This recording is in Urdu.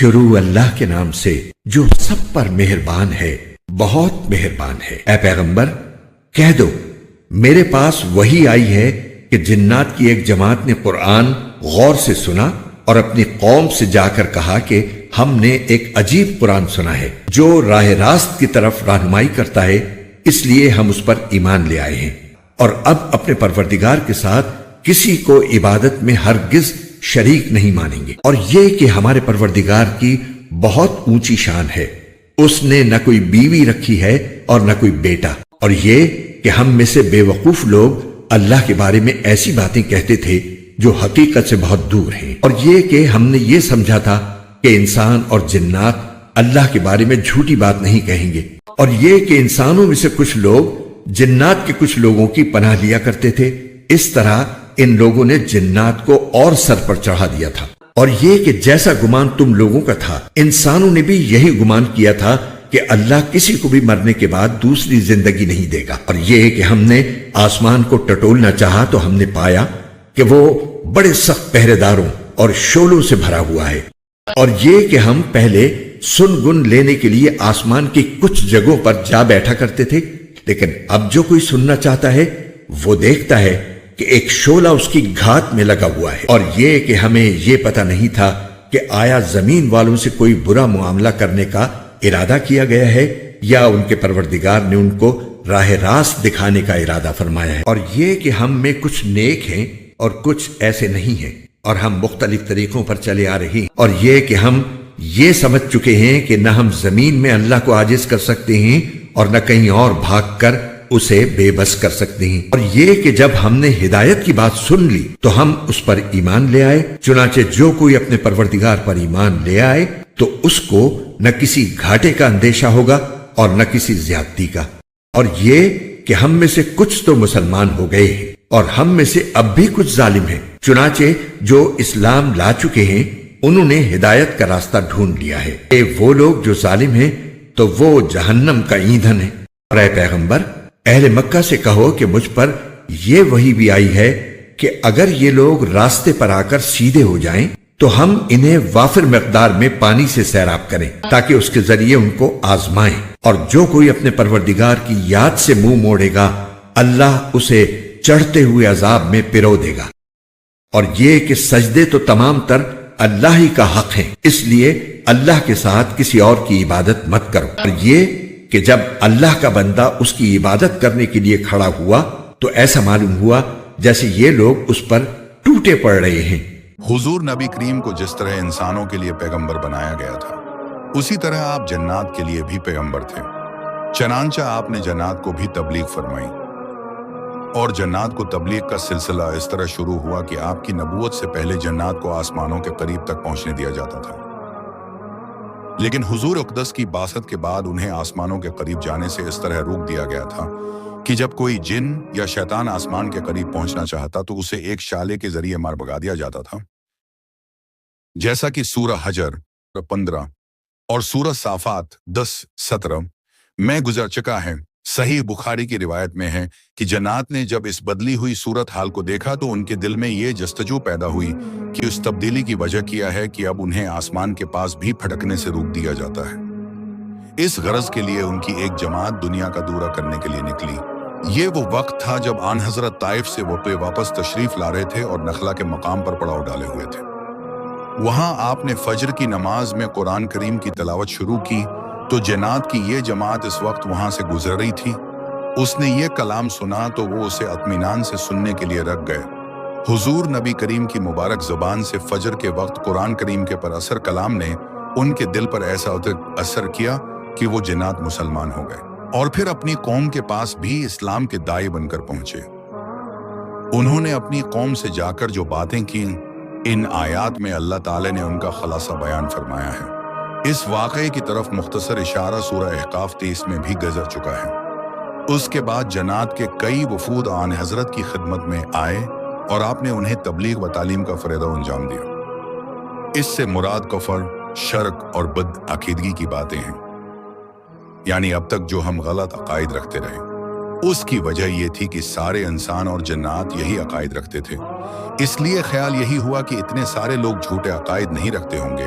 شروع اللہ کے نام سے جو سب پر مہربان ہے، بہت مہربان ہے۔ اے پیغمبر کہہ دو میرے پاس وحی آئی ہے کہ جنات کی ایک جماعت نے قرآن غور سے سنا اور اپنی قوم سے جا کر کہا کہ ہم نے ایک عجیب قرآن سنا ہے جو راہ راست کی طرف رہنمائی کرتا ہے، اس لیے ہم اس پر ایمان لے آئے ہیں، اور اب اپنے پروردگار کے ساتھ کسی کو عبادت میں ہرگز شریک نہیں مانیں گے۔ اور یہ کہ ہمارے پروردگار کی بہت اونچی شان ہے، اس نے نہ کوئی بیوی رکھی ہے اور نہ کوئی بیٹا، اور یہ کہ ہم میں سے بے وقوف لوگ اللہ کے بارے میں ایسی باتیں کہتے تھے جو حقیقت سے بہت دور ہیں، اور یہ کہ ہم نے یہ سمجھا تھا کہ انسان اور جنات اللہ کے بارے میں جھوٹی بات نہیں کہیں گے، اور یہ کہ انسانوں میں سے کچھ لوگ جنات کے کچھ لوگوں کی پناہ لیا کرتے تھے، اس طرح ان لوگوں نے جنات کو اور سر پر چڑھا دیا تھا۔ اور یہ کہ جیسا گمان تم لوگوں کا تھا، انسانوں نے بھی یہی گمان کیا تھا کہ اللہ کسی کو بھی مرنے کے بعد دوسری زندگی نہیں دے گا، اور یہ کہ ہم نے آسمان کو ٹٹولنا چاہا تو ہم نے پایا کہ وہ بڑے سخت پہرے داروں اور شعلوں سے بھرا ہوا ہے، اور یہ کہ ہم پہلے سن گن لینے کے لیے آسمان کی کچھ جگہوں پر جا بیٹھا کرتے تھے، لیکن اب جو کوئی سننا چاہتا ہے وہ دیکھتا ہے کہ ایک شعلہ اس کی گھات میں لگا ہوا ہے۔ اور یہ کہ ہمیں یہ پتہ نہیں تھا کہ آیا زمین والوں سے کوئی برا معاملہ کرنے کا ارادہ کیا گیا ہے یا ان کے پروردگار نے ان کو راہ راست دکھانے کا ارادہ فرمایا ہے۔ اور یہ کہ ہم میں کچھ نیک ہیں اور کچھ ایسے نہیں ہیں، اور ہم مختلف طریقوں پر چلے آ رہے ہیں، اور یہ کہ ہم یہ سمجھ چکے ہیں کہ نہ ہم زمین میں اللہ کو عاجز کر سکتے ہیں اور نہ کہیں اور بھاگ کر اسے بے بس کر سکتے ہیں۔ اور یہ کہ جب ہم نے ہدایت کی بات سن لی تو ہم اس پر ایمان لے آئے، چنانچہ جو کوئی اپنے پروردگار پر ایمان لے آئے تو اس کو نہ کسی گھاٹے کا اندیشہ ہوگا اور نہ کسی زیادتی کا۔ اور یہ کہ ہم میں سے کچھ تو مسلمان ہو گئے ہیں اور ہم میں سے اب بھی کچھ ظالم ہیں، چنانچہ جو اسلام لا چکے ہیں انہوں نے ہدایت کا راستہ ڈھونڈ لیا ہے۔ اے وہ لوگ جو ظالم ہیں تو وہ جہنم کا ایندھن ہے۔ اور اے پیغمبر اہل مکہ سے کہو کہ مجھ پر یہ وحی بھی آئی ہے کہ اگر یہ لوگ راستے پر آ کر سیدھے ہو جائیں تو ہم انہیں وافر مقدار میں پانی سے سیراب کریں تاکہ اس کے ذریعے ان کو آزمائیں، اور جو کوئی اپنے پروردگار کی یاد سے منہ موڑے گا اللہ اسے چڑھتے ہوئے عذاب میں پرو دے گا۔ اور یہ کہ سجدے تو تمام تر اللہ ہی کا حق ہے، اس لیے اللہ کے ساتھ کسی اور کی عبادت مت کرو۔ اور یہ کہ جب اللہ کا بندہ اس کی عبادت کرنے کے لیے کھڑا ہوا تو ایسا معلوم ہوا جیسے یہ لوگ اس پر ٹوٹے پڑ رہے ہیں۔ حضور نبی کریم کو جس طرح انسانوں کے لیے پیغمبر بنایا گیا تھا، اسی طرح آپ جنات کے لیے بھی پیغمبر تھے، چنانچہ آپ نے جنات کو بھی تبلیغ فرمائی، اور جنات کو تبلیغ کا سلسلہ اس طرح شروع ہوا کہ آپ کی نبوت سے پہلے جنات کو آسمانوں کے قریب تک پہنچنے دیا جاتا تھا، لیکن حضور اقدس کی بعثت کے بعد انہیں آسمانوں کے قریب جانے سے اس طرح روک دیا گیا تھا کہ جب کوئی جن یا شیطان آسمان کے قریب پہنچنا چاہتا تو اسے ایک شالے کے ذریعے مار بھگا دیا جاتا تھا، جیسا کہ سورہ حجر 15 اور سورہ صافات 10-17 میں گزر چکا ہے۔ صحیح بخاری کی روایت میں ہے کہ جنات نے جب اس بدلی ہوئی صورت حال کو دیکھا تو ان کے دل میں یہ جستجو پیدا ہوئی کہ اس تبدیلی کی وجہ کیا ہے کہ اب انہیں آسمان کے پاس بھی پھٹکنے سے روک دیا جاتا ہے۔ اس غرض کے لیے ان کی ایک جماعت دنیا کا دورہ کرنے کے لیے نکلی۔ یہ وہ وقت تھا جب آن حضرت طائف سے واپس تشریف لا رہے تھے اور نخلا کے مقام پر پڑاؤ ڈالے ہوئے تھے۔ وہاں آپ نے فجر کی نماز میں قرآن کریم کی تلاوت شروع کی تو جنات کی یہ جماعت اس وقت وہاں سے گزر رہی تھی۔ اس نے یہ کلام سنا تو وہ اسے اطمینان سے سننے کے لیے رکھ گئے۔ حضور نبی کریم کی مبارک زبان سے فجر کے وقت قرآن کریم کے پر اثر کلام نے ان کے دل پر ایسا اثر کیا کہ وہ جنات مسلمان ہو گئے اور پھر اپنی قوم کے پاس بھی اسلام کے داعی بن کر پہنچے۔ انہوں نے اپنی قوم سے جا کر جو باتیں کی، ان آیات میں اللہ تعالی نے ان کا خلاصہ بیان فرمایا ہے۔ اس واقعے کی طرف مختصر اشارہ سورہ احقاف 23 میں بھی گزر چکا ہے۔ اس کے بعد جنات کے کئی وفود آن حضرت کی خدمت میں آئے اور آپ نے انہیں تبلیغ و تعلیم کا فریضہ انجام دیا۔ اس سے مراد کفر، شرک اور بد عقیدگی کی باتیں ہیں، یعنی اب تک جو ہم غلط عقائد رکھتے رہے۔ اس کی وجہ یہ تھی کہ سارے انسان اور جنات یہی عقائد رکھتے تھے، اس لیے خیال یہی ہوا کہ اتنے سارے لوگ جھوٹے عقائد نہیں رکھتے ہوں گے،